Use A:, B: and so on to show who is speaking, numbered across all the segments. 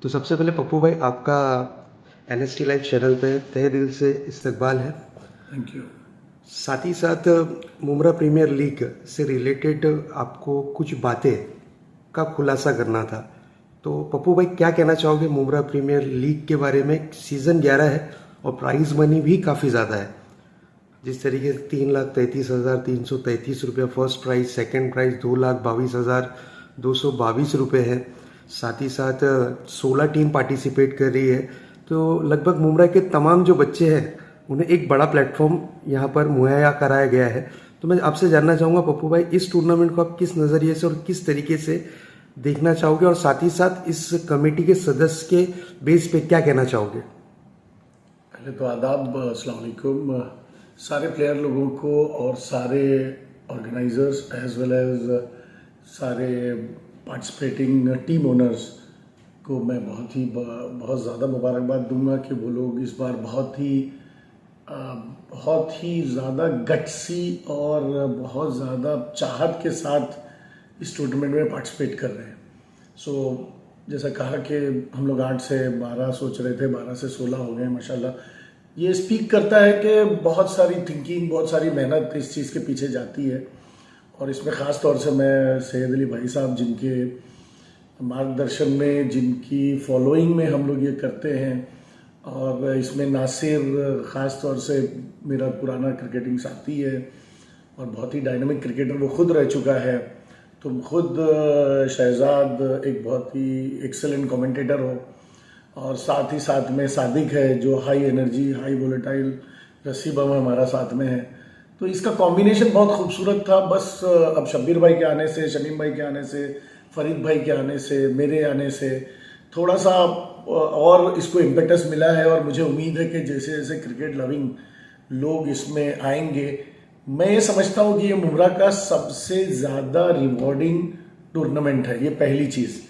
A: तो सबसे पहले पप्पू भाई आपका एनएसटी लाइव चैनल पे तहे दिल से इस्तकबाल है।
B: Thank you.
A: साथ ही साथ मुमरा प्रीमियर लीग से रिलेटेड आपको कुछ बातें का खुलासा करना था। तो पप्पू भाई क्या कहना चाहोगे मुमरा प्रीमियर लीग के बारे में? सीज़न 11 है और प्राइज़ मनी भी काफ़ी ज़्यादा है। जिस तरीके से 3,33,333 रुपये फर्स्ट प्राइज़, सेकंड प्राइज़ 2,22,222 रुपये है। साथ ही साथ 16 टीम पार्टिसिपेट कर रही है। तो लगभग मुमरा के तमाम जो बच्चे हैं उन्हें एक बड़ा प्लेटफॉर्म यहाँ पर मुहैया कराया गया है। तो मैं आपसे जानना चाहूँगा पप्पू भाई, इस टूर्नामेंट को आप किस नज़रिए से और किस तरीके से देखना चाहोगे, और साथ ही साथ इस कमेटी के सदस्य के बेस पे क्या कहना चाहोगे?
B: पहले तो आदाब, अस्सलाम वालेकुम सारे प्लेयर लोगों को और सारे ऑर्गेनाइजर्स एज वेल एज सारे पार्टिसिपेटिंग टीम ओनर्स को मैं बहुत ज़्यादा मुबारकबाद दूंगा कि वो लोग इस बार बहुत ही ज़्यादा गट्सी और बहुत ज़्यादा चाहत के साथ इस टूर्नामेंट में पार्टिसिपेट कर रहे हैं। सो जैसा कहा कि हम लोग 8 से 12 सोच रहे थे, 12 से 16 हो गए माशाल्लाह। ये स्पीक करता है कि बहुत सारी थिंकिंग, बहुत सारी मेहनत इस चीज़ के पीछे जाती है। और इसमें ख़ास तौर से मैं सैयद अली भाई साहब, जिनके मार्गदर्शन में, जिनकी फॉलोइंग में हम लोग ये करते हैं, और इसमें नासिर ख़ास तौर से मेरा पुराना क्रिकेटिंग साथी है और बहुत ही डायनामिक क्रिकेटर वो खुद रह चुका है। तो खुद शहजाद एक बहुत ही एक्सेलेंट कमेंटेटर हो, और साथ ही साथ में सादिक है जो हाई एनर्जी, हाई वोलेटाइल रस्सी बम हमारा साथ में है। तो इसका कॉम्बिनेशन बहुत खूबसूरत था। बस अब शब्बीर भाई के आने से, शमीम भाई के आने से, फरीद भाई के आने से, मेरे आने से थोड़ा सा और इसको इम्पेटस मिला है। और मुझे उम्मीद है कि जैसे जैसे क्रिकेट लविंग लोग इसमें आएंगे, मैं ये समझता हूँ कि ये मुमरा का सबसे ज़्यादा रिवॉर्डिंग टूर्नामेंट है, ये पहली चीज़।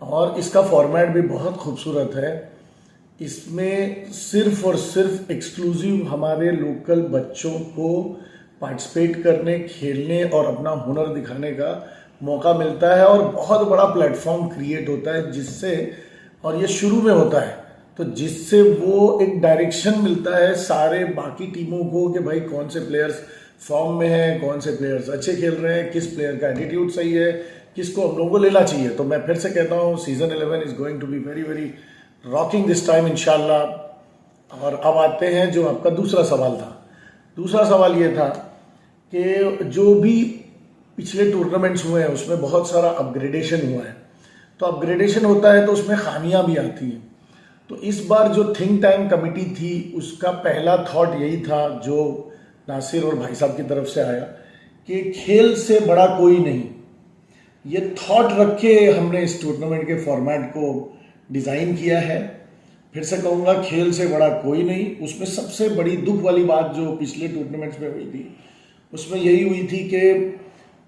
B: और इसका फॉर्मेट भी बहुत खूबसूरत है। इसमें सिर्फ और सिर्फ एक्सक्लूसिव हमारे लोकल बच्चों को पार्टिसिपेट करने, खेलने और अपना हुनर दिखाने का मौका मिलता है, और बहुत बड़ा प्लेटफॉर्म क्रिएट होता है जिससे, और ये शुरू में होता है तो जिससे वो एक डायरेक्शन मिलता है सारे बाकी टीमों को कि भाई कौन से प्लेयर्स फॉर्म में हैं, कौन से प्लेयर्स अच्छे खेल रहे हैं, किस प्लेयर का एटीट्यूड सही है, किसको हम लोगों को लेना चाहिए। तो मैं फिर से कहता हूँ season 11 is going to be very very rocking this time इंशाल्लाह। और अब आते हैं जो आपका दूसरा सवाल था। दूसरा सवाल ये था कि जो भी पिछले टूर्नामेंट्स हुए हैं उसमें बहुत सारा अपग्रेडेशन हुआ है। तो अपग्रेडेशन होता है तो उसमें खामियां भी आती हैं। तो इस बार जो थिंक टैंक कमेटी थी उसका पहला थॉट यही था, जो नासिर और भाई साहब की तरफ से आया, कि खेल से बड़ा कोई नहीं। ये थॉट रख के हमने इस टूर्नामेंट के फॉर्मेट को डिज़ाइन किया है। फिर से कहूँगा, खेल से बड़ा कोई नहीं। उसमें सबसे बड़ी दुख वाली बात जो पिछले टूर्नामेंट्स में हुई थी उसमें यही हुई थी कि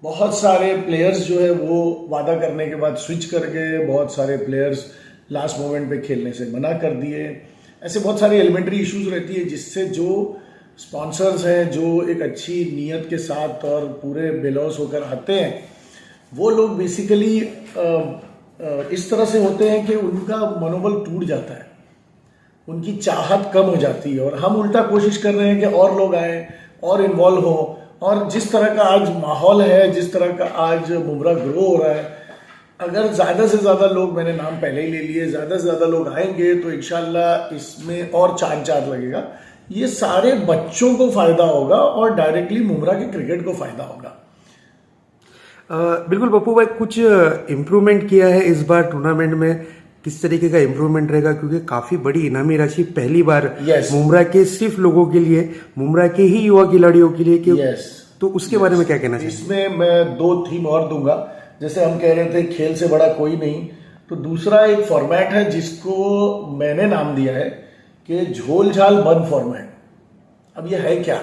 B: बहुत सारे प्लेयर्स जो है वो वादा करने के बाद स्विच कर गए, बहुत सारे प्लेयर्स लास्ट मोमेंट पे खेलने से मना कर दिए। ऐसे बहुत सारी एलिमेंट्री इश्यूज रहती है जिससे जो स्पॉन्सर्स हैं, जो एक अच्छी नीयत के साथ और पूरे बेलौस होकर आते हैं, वो लोग बेसिकली इस तरह से होते हैं कि उनका मनोबल टूट जाता है, उनकी चाहत कम हो जाती है। और हम उल्टा कोशिश कर रहे हैं कि और लोग आए और इन्वॉल्व हो। और जिस तरह का आज माहौल है, जिस तरह का आज मुमरा ग्रो हो रहा है, अगर ज़्यादा से ज़्यादा लोग, मैंने नाम पहले ही ले लिए, ज़्यादा से ज़्यादा लोग आएंगे तो इंशाल्लाह इसमें और चार लगेगा। ये सारे बच्चों को फ़ायदा होगा और डायरेक्टली मुमरा के क्रिकेट को फ़ायदा होगा।
A: बिल्कुल पप्पू भाई, कुछ इम्प्रूवमेंट किया है इस बार टूर्नामेंट में? किस तरीके का इम्प्रूवमेंट रहेगा? क्योंकि काफी बड़ी इनामी राशि पहली बार मुमरा के सिर्फ लोगों के लिए, मुमरा के ही युवा खिलाड़ियों के लिए तो उसके बारे में क्या कहना चाहिए?
B: इसमें मैं 2 थीम और दूंगा। जैसे हम कह रहे थे खेल से बड़ा कोई नहीं, तो दूसरा एक फॉर्मेट है जिसको मैंने नाम दिया है कि झोल झाल बन फॉर्मेट। अब ये है क्या?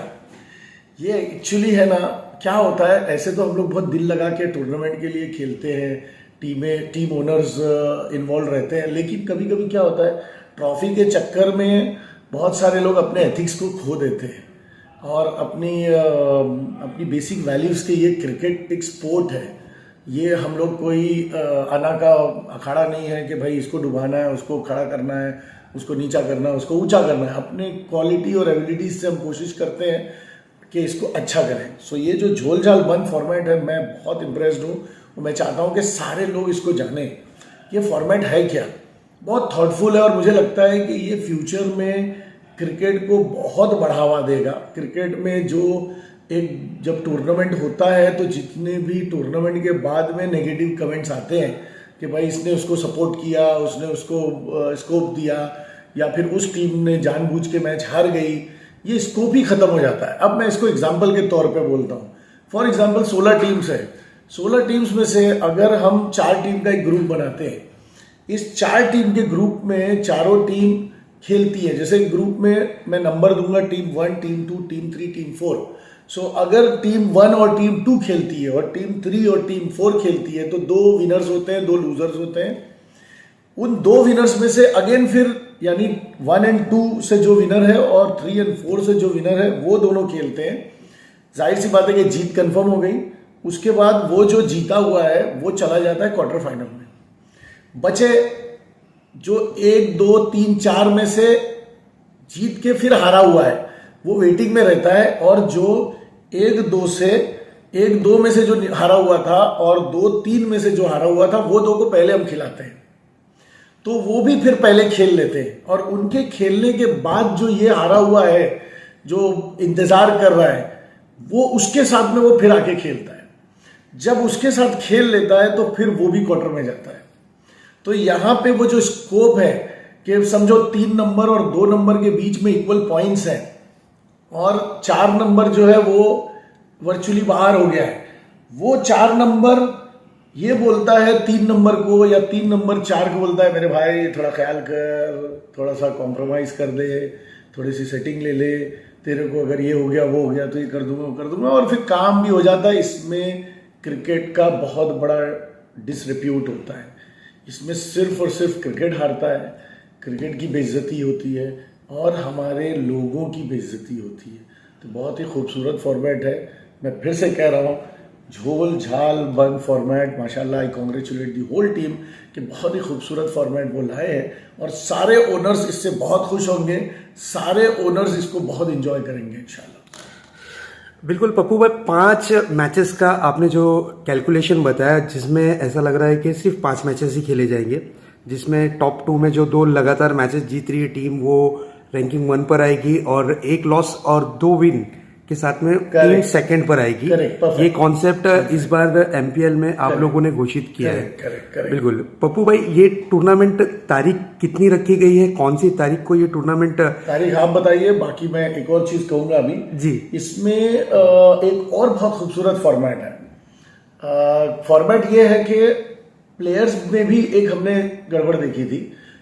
B: ये एक्चुअली है ना, क्या होता है, ऐसे तो हम लोग बहुत दिल लगा के टूर्नामेंट के लिए खेलते हैं, टीम ओनर्स इन्वॉल्व रहते हैं, लेकिन कभी कभी क्या होता है, ट्रॉफी के चक्कर में बहुत सारे लोग अपने एथिक्स को खो देते हैं और अपनी बेसिक वैल्यूज़ के, ये क्रिकेट एक स्पोर्ट है, ये हम लोग कोई अना का अखाड़ा नहीं है कि भाई इसको डुबाना है, उसको खड़ा करना है, उसको नीचा करना है, उसको ऊंचा करना है। अपने क्वालिटी और एबिलिटीज से हम कोशिश करते हैं कि इसको अच्छा करें। सो ये जो झोल झाल बंद फॉर्मेट है, मैं बहुत इम्प्रेस्ड हूँ और मैं चाहता हूँ कि सारे लोग इसको जाने ये फॉर्मेट है क्या। बहुत थॉटफुल है और मुझे लगता है कि ये फ्यूचर में क्रिकेट को बहुत बढ़ावा देगा। क्रिकेट में जो एक जब टूर्नामेंट होता है तो जितने भी टूर्नामेंट के बाद में नेगेटिव कमेंट्स आते हैं कि भाई इसने उसको सपोर्ट किया, उसने उसको स्कोप दिया, या फिर उस टीम ने जानबूझ के मैच हार गई, ये स्कोप ही खत्म हो जाता है। अब मैं इसको एग्जाम्पल के तौर पे बोलता हूँ। फॉर एग्जाम्पल 16 टीम्स है, 16 टीम्स में से अगर हम 4 टीम का एक ग्रुप बनाते हैं, इस 4 टीम के ग्रुप में चारों टीम खेलती है। जैसे ग्रुप में मैं नंबर दूंगा टीम 1, टीम 2, टीम 3, टीम 4। सो अगर टीम 1 और टीम 2 खेलती है और टीम 3 और टीम 4 खेलती है तो 2 विनर्स होते हैं, 2 लूजर्स होते हैं। उन 2 विनर्स में से अगेन फिर यानी 1 और 2 से जो विनर है और 3 और 4 से जो विनर है वो दोनों खेलते हैं। जाहिर सी बात है कि जीत कंफर्म हो गई। उसके बाद वो जो जीता हुआ है वो चला जाता है क्वार्टर फाइनल में। बचे जो 1, 2, 3, 4 में से जीत के फिर हारा हुआ है वो वेटिंग में रहता है, और जो 1, 2 में से जो हारा हुआ था और 2, 3 में से जो हारा हुआ था वो 2 को पहले हम खिलाते हैं। तो वो भी फिर पहले खेल लेते हैं और उनके खेलने के बाद जो ये हारा हुआ है जो इंतजार कर रहा है वो उसके साथ में वो फिर आके खेलता है। जब उसके साथ खेल लेता है तो फिर वो भी क्वार्टर में जाता है। तो यहां पे वो जो स्कोप है कि समझो 3 नंबर और 2 नंबर के बीच में इक्वल पॉइंट्स हैं और 4 नंबर जो है वो वर्चुअली बाहर हो गया है। वो 4 नंबर ये बोलता है 3 नंबर को, या 3 नंबर 4 को बोलता है मेरे भाई थोड़ा ख्याल कर, थोड़ा सा कॉम्प्रोमाइज कर दे, थोड़ी सी सेटिंग ले ले, तेरे को अगर ये हो गया वो हो गया तो ये कर दूंगा वो कर दूंगा, और फिर काम भी हो जाता है। इसमें क्रिकेट का बहुत बड़ा डिसरिप्यूट होता है। इसमें सिर्फ और सिर्फ क्रिकेट हारता है, क्रिकेट की बेइज्जती होती है और हमारे लोगों की बेइज्जती होती है। तो बहुत ही खूबसूरत फॉर्मेट है। मैं फिर से कह रहा हूँ, झोल झाल बंद फॉर्मेट, माशाल्लाह। I congratulate the whole team कि बहुत ही खूबसूरत फॉर्मेट वो लाए हैं और सारे ओनर्स इससे बहुत खुश होंगे, सारे ओनर्स इसको बहुत इंजॉय करेंगे इंशाल्लाह।
A: बिल्कुल पप्पू भाई, 5 मैचेस का आपने जो कैलकुलेशन बताया, जिसमें ऐसा लग रहा है कि सिर्फ 5 मैचेस ही खेले जाएंगे, जिसमें टॉप 2 में जो 2 लगातार मैचेस जीत रही है टीम वो रैंकिंग 1 पर आएगी और 1 लॉस और 2 विन के साथ में टीम सेकंड पर आएगी। ये कॉन्सेप्ट इस बार एमपीएल में आप लोगों ने घोषित किया है। बिल्कुल पप्पू भाई, ये टूर्नामेंट तारीख कितनी रखी गई है, कौन सी तारीख को ये टूर्नामेंट?
B: तारीख आप बताइए, बाकी मैं एक और चीज कहूंगा अभी
A: जी।
B: इसमें एक और बहुत खूबसूरत फॉर्मेट है। फॉर्मेट ये है कि प्लेयर्स में भी एक हमने गड़बड़ देखी थी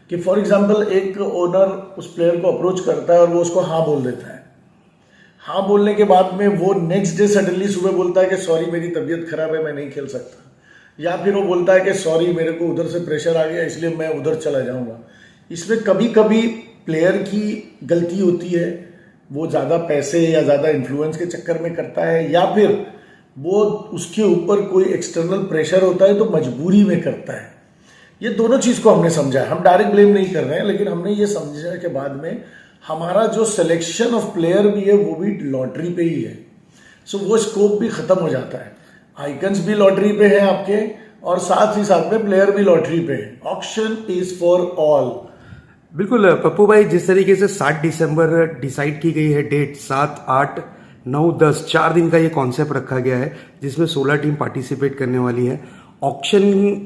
B: कि फॉर एग्जाम्पल एक ओनर उस प्लेयर को अप्रोच करता है और वो उसको हाँ बोल देता है। हाँ बोलने के बाद में वो नेक्स्ट डे सडनली सुबह बोलता है कि सॉरी मेरी तबीयत खराब है, मैं नहीं खेल सकता, या फिर वो बोलता है कि सॉरी मेरे को उधर से प्रेशर आ गया इसलिए मैं उधर चला जाऊंगा। इसमें कभी कभी प्लेयर की गलती होती है, वो ज़्यादा पैसे या ज़्यादा इन्फ्लुएंस के चक्कर में करता है, या फिर वो उसके ऊपर कोई एक्सटर्नल प्रेशर होता है तो मजबूरी में करता है। ये दोनों चीज़ को हमने समझा है। हम डायरेक्ट ब्लेम नहीं कर रहे हैं, लेकिन हमने ये समझा के बाद में हमारा जो सिलेक्शन ऑफ प्लेयर भी है वो भी लॉटरी पे ही है। सो वो स्कोप भी खत्म हो जाता है। आइकन्स भी लॉटरी पे हैं आपके, और साथ ही साथ में प्लेयर भी लॉटरी पे है। Auction is for all.
A: बिल्कुल पप्पू भाई, जिस तरीके से 7 दिसंबर डिसाइड की गई है डेट, 7, 8, 9, 10 4 दिन का ये कॉन्सेप्ट रखा गया है जिसमें 16 टीम पार्टिसिपेट करने वाली है। ऑक्शन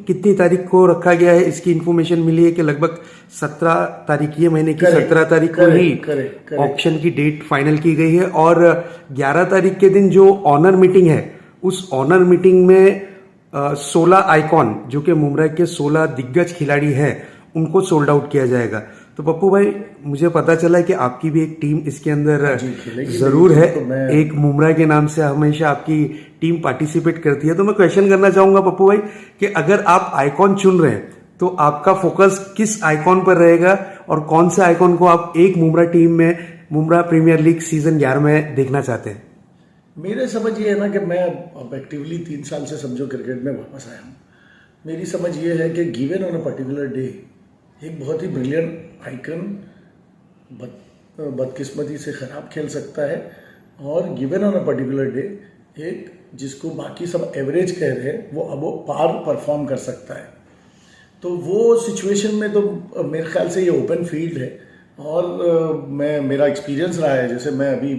A: कितनी तारीख को रखा गया है, इसकी इंफॉर्मेशन मिली है कि लगभग 17 तारीख, ये महीने की 17 तारीख को ही ऑक्शन की डेट फाइनल की गई है। और 11 तारीख के दिन जो ऑनर मीटिंग है, उस ऑनर मीटिंग में 16 आइकॉन जो कि मुंबई के 16 दिग्गज खिलाड़ी हैं उनको सोल्ड आउट किया जाएगा। तो पप्पू भाई, मुझे पता चला कि आपकी भी एक टीम इसके अंदर जरूर है। तो एक मुंबई के नाम से हमेशा आपकी टीम पार्टिसिपेट करती है। तो मैं क्वेश्चन करना चाहूंगा पप्पू भाई कि अगर आप आइकॉन चुन रहे हैं तो आपका फोकस किस आइकॉन पर रहेगा और कौन से आइकॉन को आप एक मुंबई टीम में मुंबई प्रीमियर लीग सीजन 11 में देखना चाहते हैं?
B: मेरे समझ ये है ना कि मैं ऑब्जेक्टिवली 3 साल से समझो क्रिकेट में वापस आया हूँ। मेरी समझ ये है कि given on a particular day एक बहुत ही ब्रिलियंट आइकन बदकिस्मती से ख़राब खेल सकता है, और given on a particular day एक जिसको बाकी सब एवरेज कह रहे हैं वो अब वो पार परफॉर्म कर सकता है। तो वो सिचुएशन में तो मेरे ख्याल से ये ओपन फील्ड है। और मेरा एक्सपीरियंस रहा है, जैसे मैं अभी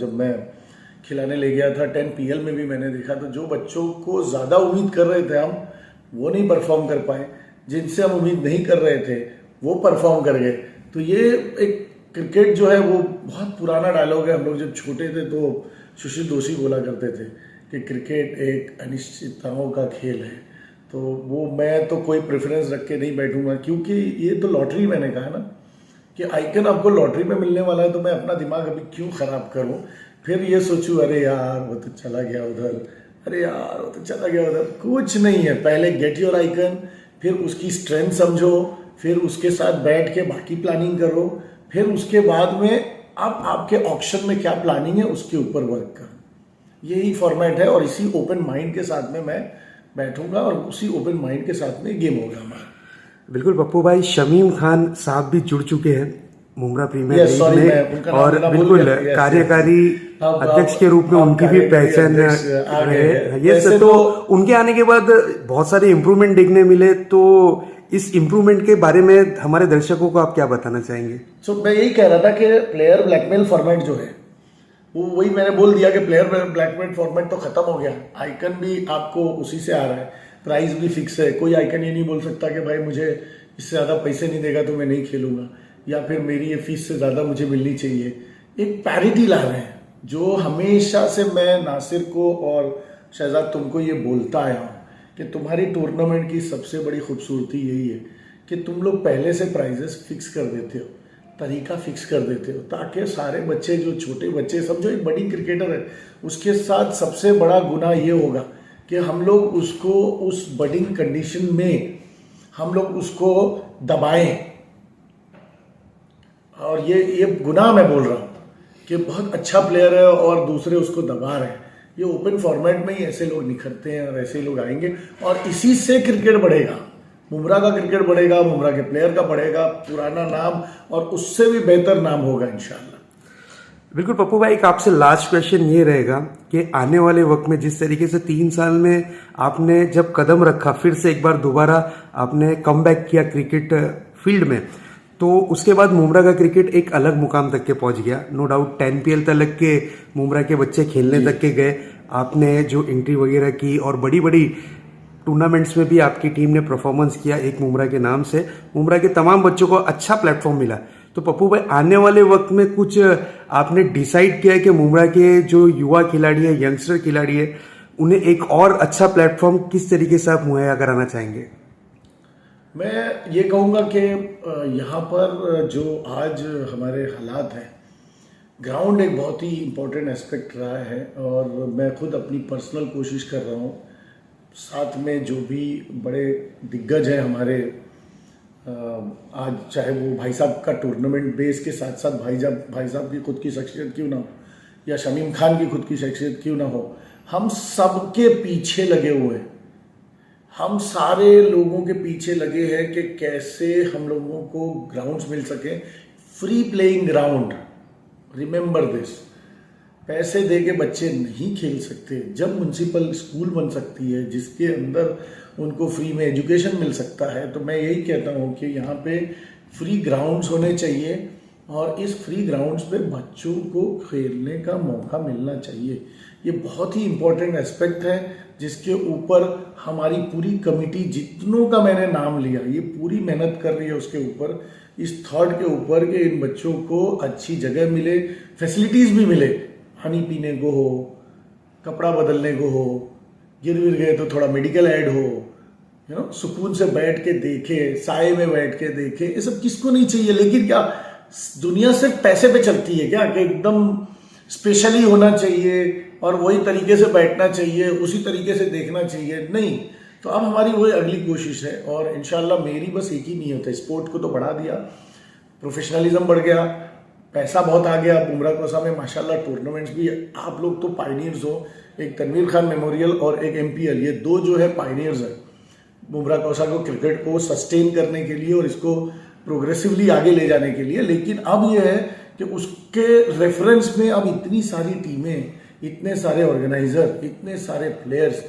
B: जब मैं खिलाने ले गया था 10 PL में भी मैंने देखा, तो जो बच्चों को ज़्यादा उम्मीद कर रहे थे हम, वो नहीं परफॉर्म कर पाए, जिनसे हम उम्मीद नहीं कर रहे थे वो परफॉर्म कर गए। तो ये एक क्रिकेट जो है वो बहुत पुराना डायलॉग है। हम लोग जब छोटे थे तो सुशील दोषी बोला करते थे कि क्रिकेट एक अनिश्चितताओं का खेल है। तो वो मैं तो कोई प्रेफरेंस रख के नहीं बैठूंगा, क्योंकि ये तो लॉटरी, मैंने कहा ना कि आइकन आपको लॉटरी में मिलने वाला है, तो मैं अपना दिमाग अभी क्यों खराब करूं, फिर ये सोचूं अरे यार वो तो चला गया उधर, अरे यार वो तो चला गया उधर। कुछ नहीं है, पहले गेट योर आइकन, फिर उसकी स्ट्रेंथ समझो, फिर उसके साथ बैठ के बाकी प्लानिंग करो, फिर उसके बाद में अब आपके ऑप्शन में क्या प्लानिंग है उसके ऊपर वर्क करो। यही फॉर्मेट है, और इसी ओपन माइंड के साथ में मैं बैठूंगा, और उसी ओपन माइंड के साथ में गेम होगा हमारा।
A: बिल्कुल पप्पू भाई, शमीम खान साहब भी जुड़ चुके हैं Mumbra premier
B: Yes,
A: league
B: sorry, मैं
A: में,
B: उनका नाम
A: और
B: लेना भूल
A: बिल्कुल
B: गया। Yes,
A: कार्यकारी
B: अब
A: अध्यक्ष के रूप में उनकी भी
B: कार्यकारी
A: पहचान
B: अध्यक्ष आ गए
A: रहे।
B: हैं।
A: ये
B: वैसे
A: तो उनके आने के बाद बहुत सारे इम्प्रूवमेंट देखने मिले, तो इस इम्प्रूवमेंट के बारे में हमारे दर्शकों को आप क्या बताना चाहेंगे?
B: सो मैं यही कह रहा था कि प्लेयर ब्लैकमेल फॉर्मेट जो है वो वही मैंने बोल दिया कि प्लेयर ब्लैकमेल फॉर्मेट तो खत्म हो गया। आइकन भी आपको उसी से आ रहा है, प्राइस भी फिक्स है। कोई आइकन ये नहीं बोल सकता कि भाई मुझे इससे ज़्यादा पैसे नहीं देगा तो मैं नहीं खेलूंगा, या फिर मेरी ये फीस से ज़्यादा मुझे मिलनी चाहिए। एक पैरिटी ला रहे हैं, जो हमेशा से मैं नासिर को और शहजाद तुमको ये बोलता आया हूँ कि तुम्हारी टूर्नामेंट की सबसे बड़ी खूबसूरती यही है कि तुम लोग पहले से प्राइजेस फिक्स कर देते हो, तरीका फिक्स कर देते हो, ताकि सारे बच्चे, जो छोटे बच्चे समझो एक बड़ी क्रिकेटर है, उसके साथ सबसे बड़ा गुनाह ये होगा कि हम लोग उसको उस बडिंग कंडीशन में हम लोग उसको दबाएं। और ये गुनाह मैं बोल रहा हूँ कि बहुत अच्छा प्लेयर है और दूसरे उसको दबा रहे हैं। ये ओपन फॉर्मेट में ही ऐसे लोग निखरते हैं और ऐसे लोग आएंगे, और इसी से क्रिकेट बढ़ेगा। मुमरा का क्रिकेट बढ़ेगा, मुमरा के प्लेयर का बढ़ेगा पुराना नाम, और उससे भी बेहतर नाम होगा इंशाल्लाह।
A: बिल्कुल पप्पू भाई, एक आपसे लास्ट क्वेश्चन ये रहेगा कि आने वाले वक्त में जिस तरीके से 3 साल में आपने जब कदम रखा, फिर से एक बार दोबारा आपने कमबैक किया क्रिकेट फील्ड में, तो उसके बाद मुमरा का क्रिकेट एक अलग मुकाम तक के पहुंच गया। नो डाउट 10 PL तक के मुमरा के बच्चे खेलने तक के गए। आपने जो एंट्री वगैरह की और बड़ी बड़ी टूर्नामेंट्स में भी आपकी टीम ने परफॉर्मेंस किया एक मुमरा के नाम से, मुमरा के तमाम बच्चों को अच्छा प्लेटफॉर्म मिला। तो पप्पू भाई, आने वाले वक्त में कुछ आपने डिसाइड किया है कि मुमरा के जो युवा खिलाड़ी है, यंगस्टर खिलाड़ी है, उन्हें एक और अच्छा प्लेटफॉर्म किस तरीके से आप मुहैया कराना चाहेंगे?
B: मैं ये कहूँगा कि यहाँ पर जो आज हमारे हालात हैं, ग्राउंड एक बहुत ही इम्पोर्टेंट एस्पेक्ट रहा है, और मैं खुद अपनी पर्सनल कोशिश कर रहा हूँ, साथ में जो भी बड़े दिग्गज हैं हमारे, आज चाहे वो भाई साहब का टूर्नामेंट बेस के साथ साथ भाई साहब की खुद की शख्सियत क्यों ना हो, या शमीम खान की खुद की शख्सियत क्यों ना हो, हम सबके पीछे लगे हुए हैं। हम सारे लोगों के पीछे लगे हैं कि कैसे हम लोगों को ग्राउंड्स मिल सके, free playing ground. Remember this, पैसे दे के बच्चे नहीं खेल सकते। जब म्यूनसिपल स्कूल बन सकती है जिसके अंदर उनको फ्री में एजुकेशन मिल सकता है, तो मैं यही कहता हूँ कि यहाँ पे फ्री ग्राउंड्स होने चाहिए, और इस फ्री ग्राउंड्स पे बच्चों को खेलने का मौका मिलना चाहिए। ये बहुत ही इम्पोर्टेंट एस्पेक्ट है, जिसके ऊपर हमारी पूरी कमिटी, जितनों का मैंने नाम लिया, ये पूरी मेहनत कर रही है उसके ऊपर, इस थॉट के ऊपर कि इन बच्चों को अच्छी जगह मिले, फैसिलिटीज़ भी मिले, पानी पीने को हो, कपड़ा बदलने को हो, गिर गए तो थोड़ा मेडिकल एड हो, सुकून से बैठ के देखे, साए में बैठ के देखे। ये सब किसको नहीं चाहिए? लेकिन क्या दुनिया सिर्फ पैसे पे चलती है क्या, कि एकदम स्पेशली होना चाहिए और वही तरीके से बैठना चाहिए, उसी तरीके से देखना चाहिए? नहीं। तो अब हमारी वही अगली कोशिश है, और इंशाल्लाह मेरी बस एक ही नियत है, स्पोर्ट को तो बढ़ा दिया, प्रोफेशनलिज्म बढ़ गया, पैसा बहुत आ गया बुमराह कोसा में माशाल्लाह। टूर्नामेंट्स भी आप लोग तो पायनियर्स हो, एक तनवीर खान मेमोरियल और एक MPL, ये दो जो है पायनियर्स है बुमराह कोसा को क्रिकेट को सस्टेन करने के लिए और इसको प्रोग्रेसिवली आगे ले जाने के लिए। लेकिन अब ये है कि उसके रेफरेंस में अब इतनी सारी टीमें, इतने सारे ऑर्गेनाइजर, इतने सारे प्लेयर्स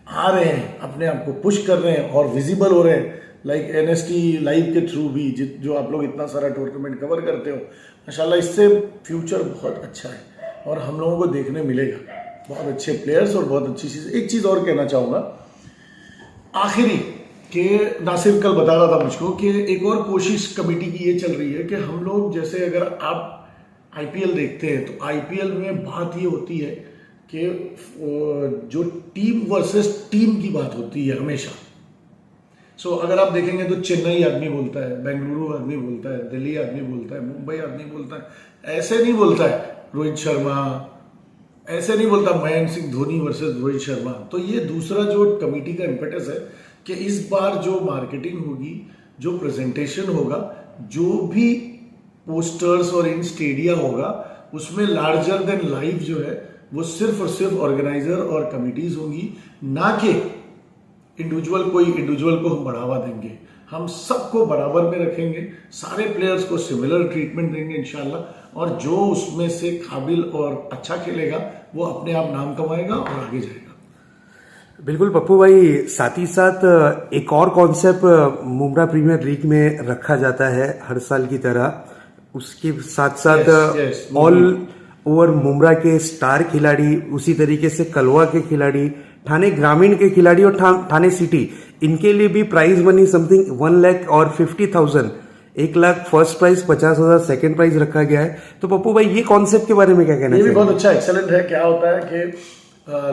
B: आ रहे हैं, अपने आप को पुश कर रहे हैं और विजिबल हो रहे हैं, लाइक NST लाइव के थ्रू भी जो आप लोग इतना सारा टूर्नामेंट कवर करते हो माशाल्लाह। इससे फ्यूचर बहुत अच्छा है और हम लोगों को देखने मिलेगा बहुत अच्छे प्लेयर्स और बहुत अच्छी चीज़। एक चीज़ और कहना चाहूँगा आखिरी कि नासिर कल बता रहा था मुझको कि एक और कोशिश कमेटी की ये चल रही है कि हम लोग जैसे अगर आप IPL देखते हैं तो IPL में बात ये होती है कि जो टीम वर्सेस टीम की बात होती है हमेशा। सो अगर आप देखेंगे तो चेन्नई आदमी बोलता है, बेंगलुरु आदमी बोलता है, दिल्ली आदमी बोलता है, मुंबई आदमी बोलता है, ऐसे नहीं बोलता है रोहित शर्मा, ऐसे नहीं बोलता महेंद्र सिंह धोनी वर्सेस रोहित शर्मा। तो ये दूसरा जो कमेटी का इम्पेटस है कि इस बार जो मार्केटिंग होगी, जो प्रेजेंटेशन होगा, जो भी पोस्टर्स और इन स्टेडिया होगा, उसमें लार्जर देन लाइफ जो है वो सिर्फ और सिर्फ ऑर्गेनाइजर और कमिटीज होंगी, ना कि इंडिविजुअल कोई इंडिविजुअल को हम बढ़ावा देंगे। हम सबको बराबर में रखेंगे, सारे प्लेयर्स को सिमिलर ट्रीटमेंट देंगे इंशाल्लाह, और जो उसमें से काबिल और अच्छा खेलेगा वो अपने आप नाम कमाएगा और आगे जाएगा।
A: बिल्कुल पप्पू भाई, साथ ही साथ एक और कॉन्सेप्ट मुमरा प्रीमियर लीग में रखा जाता है हर साल की तरह। उसके साथ साथ ऑल ओवर मुमरा के स्टार खिलाड़ी, उसी तरीके से कलवा के खिलाड़ी, ठाणे ग्रामीण के खिलाड़ी और ठाणे सिटी, इनके लिए भी प्राइज मनी समथिंग 1 लाख और 50,000, 1 lakh first prize, 50,000 second prize रखा गया है। तो पप्पू भाई ये कॉन्सेप्ट के बारे में क्या कहना
B: चाहिए? ये
A: भी
B: बहुत अच्छा एक्सेलेंट है। क्या होता है कि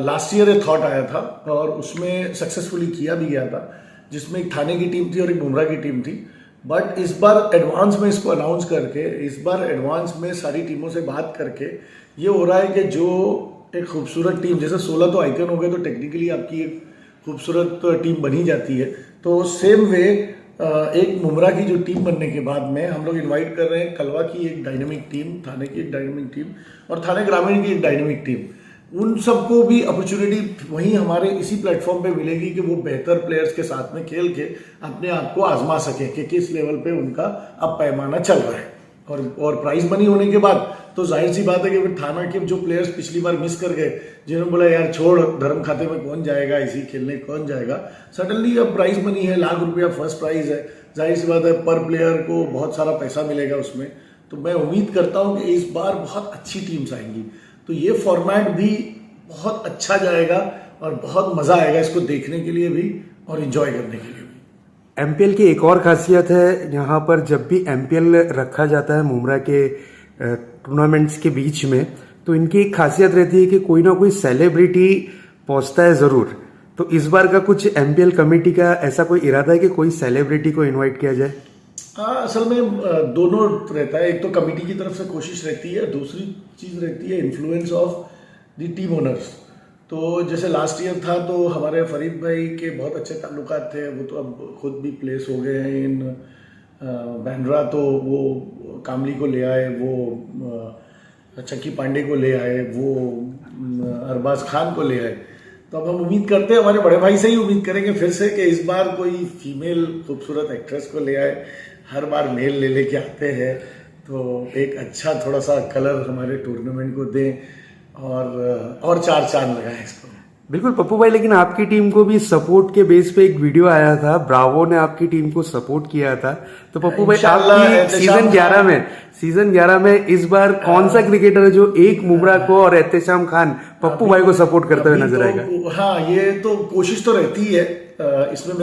B: लास्ट ईयर एक थॉट आया था और उसमें सक्सेसफुली किया भी गया था, जिसमें एक ठाणे की टीम थी और एक मुमरा की टीम थी। बट इस बार एडवांस में इसको अनाउंस करके, इस बार एडवांस में सारी टीमों से बात करके ये हो रहा है कि जो एक खूबसूरत टीम, जैसे 16 तो आइकन हो गए तो टेक्निकली आपकी एक खूबसूरत टीम बनी जाती है, तो सेम वे एक मुमरा की जो टीम बनने के बाद में हम लोग इनवाइट कर रहे हैं कलवा की एक डायनामिक टीम, ठाणे की एक डायनामिक टीम और ठाणे ग्रामीण की एक डायनामिक टीम। उन सबको भी अपॉर्चुनिटी वहीं हमारे इसी प्लेटफॉर्म पे मिलेगी कि वो बेहतर प्लेयर्स के साथ में खेल के अपने आप को आजमा सकें कि किस लेवल पे उनका अब पैमाना चल रहा है। और प्राइज मनी होने के बाद तो जाहिर सी बात है कि थाना के जो प्लेयर्स पिछली बार मिस कर गए, जिन्होंने बोला यार छोड़, धर्म खाते में कौन जाएगा, इसी खेलने कौन जाएगा, सडनली अब प्राइज मनी है, ₹1,00,000 फर्स्ट प्राइज है, जाहिर सी बात है पर प्लेयर को बहुत सारा पैसा मिलेगा उसमें। तो मैं उम्मीद करता हूँ कि इस बार बहुत अच्छी टीम्स आएंगी, तो ये फॉर्मेट भी बहुत अच्छा जाएगा और बहुत मजा आएगा इसको देखने के लिए भी और एंजॉय करने के लिए भी।
A: MPL की एक और खासियत है, यहाँ पर जब भी MPL रखा जाता है मुमरा के टूर्नामेंट्स के बीच में, तो इनकी एक खासियत रहती है कि कोई ना कोई सेलिब्रिटी पहुंचता है जरूर। तो इस बार का कुछ MPL कमेटी का ऐसा कोई इरादा है कि कोई सेलिब्रिटी को इनवाइट किया जाए?
B: असल में दोनों रहता है, एक तो कमेटी की तरफ से कोशिश रहती है, दूसरी चीज रहती है influence of the team owners. तो जैसे लास्ट ईयर था तो हमारे फरीद भाई के बहुत अच्छे ताल्लुकात थे, वो तो अब खुद भी प्लेस हो गए हैं इन बैंड्रा, तो वो कामली को ले आए, वो चक्की पांडे को ले आए, वो अरबाज खान को ले आए। तो अब हम उम्मीद करते हैं, हमारे बड़े भाई से ही उम्मीद करेंगे फिर से कि इस बार कोई फीमेल खूबसूरत एक्ट्रेस को ले आए। हर बार मेल ले लेके आते हैं तो एक अच्छा थोड़ा सा कलर हमारे टूर्नामेंट को दें और चार चांद लगाएं इसको।
A: बिल्कुल पप्पू भाई, लेकिन आपकी टीम को भी सपोर्ट के बेस पे एक वीडियो आया था, ब्रावो ने आपकी टीम को सपोर्ट किया था। तो पप्पू भाई, आपकी सीजन 11 में इस बार कौन सा क्रिकेटर है जो एक मुमरा को और एहतेशाम खान पप्पू भाई को सपोर्ट करते हुए नजर आएगा?
B: हाँ, ये तो कोशिश तो रहती है। इसमें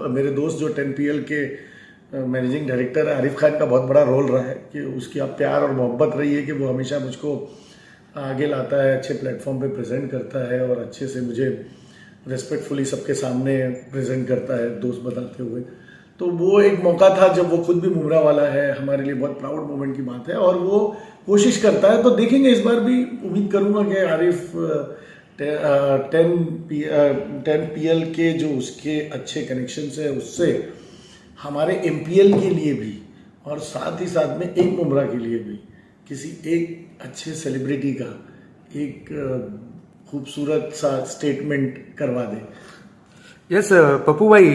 B: मेरे दोस्त जो 10PL के मैनेजिंग डायरेक्टर है, आरिफ खान का बहुत बड़ा रोल रहा है कि उसकी आप प्यार और मोहब्बत रही है कि वो हमेशा मुझको आगे लाता है, अच्छे प्लेटफॉर्म पे प्रेजेंट करता है और अच्छे से मुझे रेस्पेक्टफुली सबके सामने प्रेजेंट करता है, दोस्त बताते हुए। तो वो एक मौका था जब वो खुद भी मुमरा वाला है, हमारे लिए बहुत प्राउड मोमेंट की बात है और वो कोशिश करता है। तो देखेंगे, इस बार भी उम्मीद करूंगा कि आरिफ 10PL के जो उसके अच्छे कनेक्शन है उससे हमारे MPL के लिए भी और साथ ही साथ में एक मुमरा के लिए भी किसी एक अच्छे सेलिब्रिटी का एक खूबसूरत सा स्टेटमेंट करवा दे।
A: यस पप्पू भाई,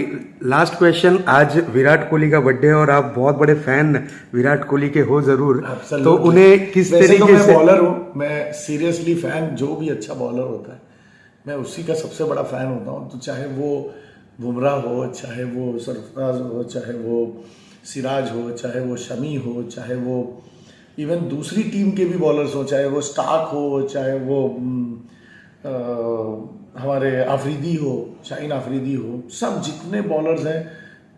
A: लास्ट क्वेश्चन। आज विराट कोहली का बर्थडे है और आप बहुत बड़े फैन विराट कोहली के हो जरूर, तो उन्हें किस
B: वैसे तो
A: तरीके
B: मैं
A: से।
B: बॉलर हूँ, मैं सीरियसली फैन, जो भी अच्छा बॉलर होता है मैं उसी का सबसे बड़ा फैन होता हूँ। तो चाहे वो बुमराह हो, चाहे वो सरफराज हो, चाहे वो सिराज हो, चाहे वो शमी हो, चाहे वो इवन दूसरी टीम के भी बॉलर्स हो, चाहे वो स्टार्क हो, चाहे वो हमारे आफरीदी हो, शाहीन आफरीदी हो, सब जितने बॉलर्स हैं,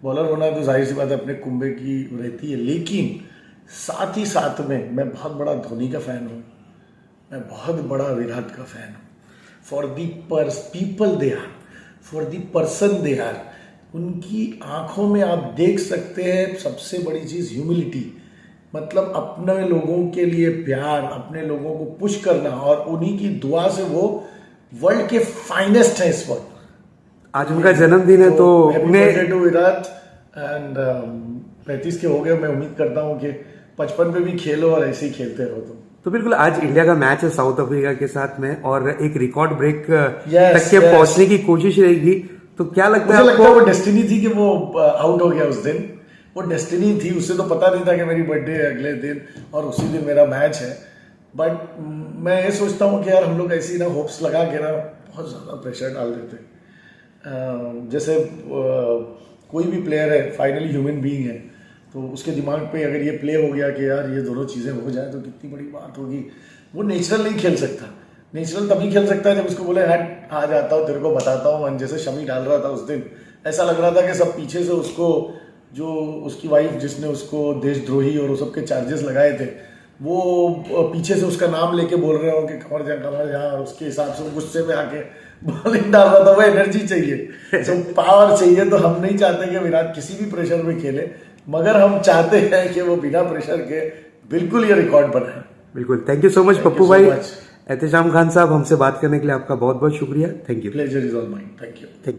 B: बॉलर होना तो जाहिर सी बात है अपने कुंबे की रहती है, लेकिन साथ ही साथ में मैं बहुत बड़ा धोनी का फ़ैन हूँ, मैं बहुत बड़ा विराट का फ़ैन हूँ। For the people they are, for the person they are. उनकी आंखों में आप देख सकते हैं सबसे बड़ी चीज़ ह्यूमिलिटी, मतलब अपने लोगों के लिए प्यार, अपने लोगों को पुश करना, और उन्हीं की दुआ से वो वर्ल्ड के फाइनेस्ट हैं इस वक्त।
A: आज उनका जन्मदिन है तो
B: उन्हें टू विराट एंड 35 के हो गए, मैं उम्मीद करता हूँ कि 55 पे भी खेलो और ऐसे ही खेलते रहो तुम।
A: तो बिल्कुल आज इंडिया का मैच है साउथ अफ्रीका के साथ में, और एक रिकॉर्ड ब्रेक
B: Yes,
A: तक के
B: yes.
A: पहुंचने की कोशिश रहेगी। तो क्या लगता
B: मुझे
A: है
B: लगता है
A: आपको?
B: वो डेस्टिनी थी कि वो आउट हो गया उस दिन, वो डेस्टिनी थी, उससे तो पता नहीं था कि मेरी बर्थडे है अगले दिन और उसी दिन मेरा मैच है। बट मैं ये सोचता हूँ कि यार हम लोग ऐसे ही ना होप्स लगा के ना बहुत ज़्यादा प्रेशर डाल देते हैं। जैसे कोई भी प्लेयर है, फाइनली ह्यूमन बीइंग है, तो उसके दिमाग पे अगर ये प्ले हो गया कि यार ये दोनों चीज़ें हो जाए तो कितनी बड़ी बात होगी। वो नेचुरल नहीं खेल सकता, नेचुरल तभी खेल सकता है जब उसको बोले हट आ जाता हूँ तेरे को बताता हूँ। जैसे शमी डाल रहा था उस दिन, ऐसा लग रहा था कि सब पीछे से उसको, जो उसकी वाइफ जिसने उसको देशद्रोही और वो सब के चार्जेस लगाए थे, वो पीछे से उसका नाम लेके बोल रहे हो कि कमर जा, और उसके हिसाब से वो गुस्से में आके बॉलिंग डाल रहा था। वो एनर्जी चाहिए, सो पावर चाहिए। तो हम नहीं चाहते कि विराट किसी भी प्रेशर में खेले, मगर हम चाहते हैं कि वो बिना प्रेशर के बिल्कुल ये रिकॉर्ड बनाए।
A: बिल्कुल, thank you so much Pappu भाई। एहतेशाम खान साहब, हमसे बात करने के लिए आपका बहुत बहुत शुक्रिया। Thank you.
B: Pleasure is all mine. Thank you.